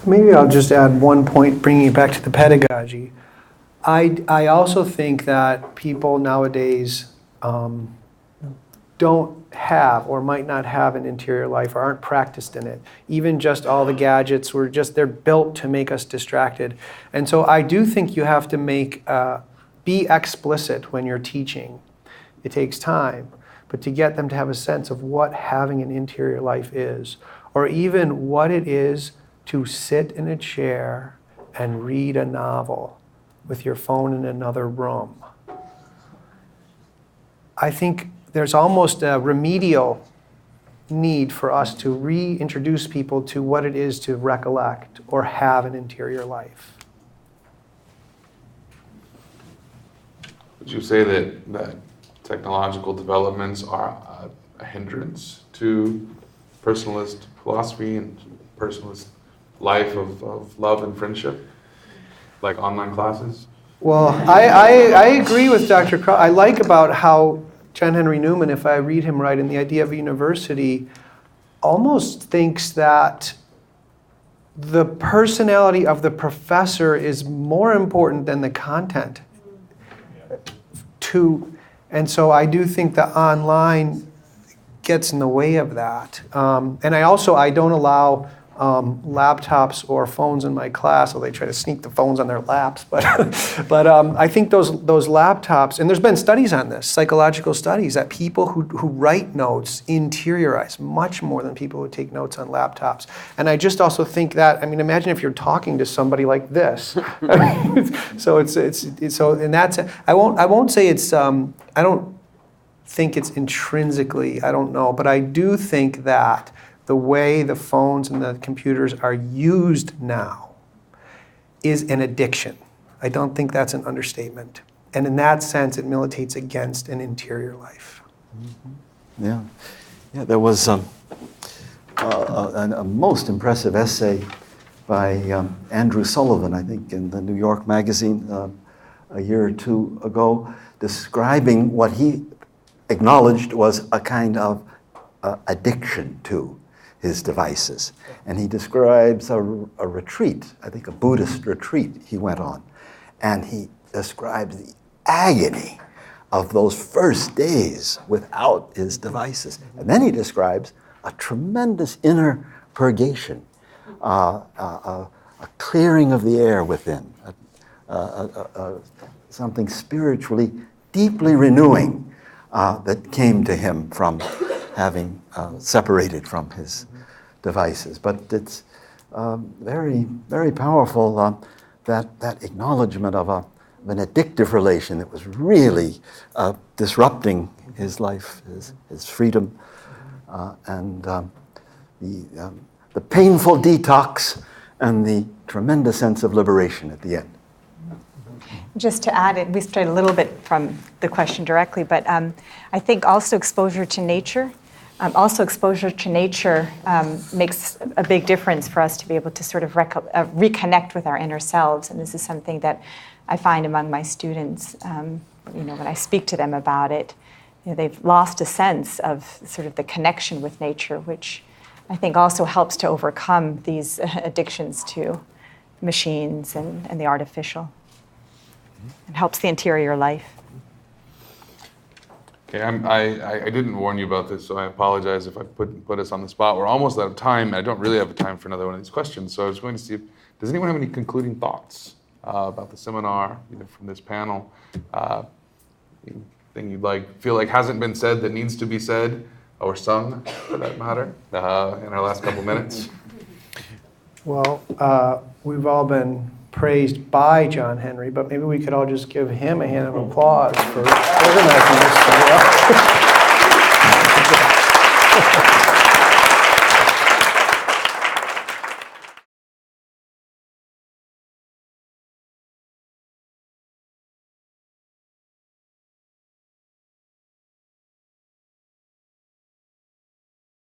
Maybe I'll just add one point, bringing it back to the pedagogy. I also think that people nowadays don't have or might not have an interior life or aren't practiced in it. Even just all the gadgets, they're built to make us distracted. And so I do think you have to be explicit when you're teaching. It takes time, but to get them to have a sense of what having an interior life is, or even what it is to sit in a chair and read a novel with your phone in another room. I think there's almost a remedial need for us to reintroduce people to what it is to recollect or have an interior life. Would you say that technological developments are a hindrance to personalist philosophy and personalist life of love and friendship, like online classes? Well, I agree with Dr. Crosby. I like about how John Henry Newman, if I read him right, in The Idea of a University, almost thinks that the personality of the professor is more important than the content. And so I do think the online gets in the way of that. And I don't allow laptops or phones in my class, although they try to sneak the phones on their laps. But I think those laptops, and there's been studies on this, psychological studies, that people who write notes interiorize much more than people who take notes on laptops. And I just also think that, imagine if you're talking to somebody like this. I won't say it's, I don't think it's intrinsically, I don't know, but I do think that the way the phones and the computers are used now is an addiction. I don't think that's an understatement. And in that sense, it militates against an interior life. Mm-hmm. Yeah, there was a most impressive essay by Andrew Sullivan, I think, in the New York Magazine a year or two ago, describing what he acknowledged was a kind of addiction to his devices. And he describes a retreat, I think a Buddhist retreat he went on. And he describes the agony of those first days without his devices. And then he describes a tremendous inner purgation, a clearing of the air within, something spiritually deeply renewing that came to him from having separated from his devices. But it's very, very powerful, that acknowledgement of an addictive relation that was really disrupting his life, his freedom, and the the painful detox and the tremendous sense of liberation at the end. Just to add it, we strayed a little bit from the question directly, but I think also exposure to nature. Makes a big difference for us to be able to sort of reconnect with our inner selves, and this is something that I find among my students. When I speak to them about it, they've lost a sense of sort of the connection with nature, which I think also helps to overcome these addictions to machines and the artificial, and helps the interior life. Okay, I didn't warn you about this, so I apologize if I put us on the spot. We're almost out of time. I don't really have time for another one of these questions, so I was going to see does anyone have any concluding thoughts about the seminar, either from this panel? Anything you'd feel like hasn't been said that needs to be said, or sung, for that matter, in our last couple minutes? Well, we've all been praised by John Henry, but maybe we could all just give him a hand of applause for organizing this.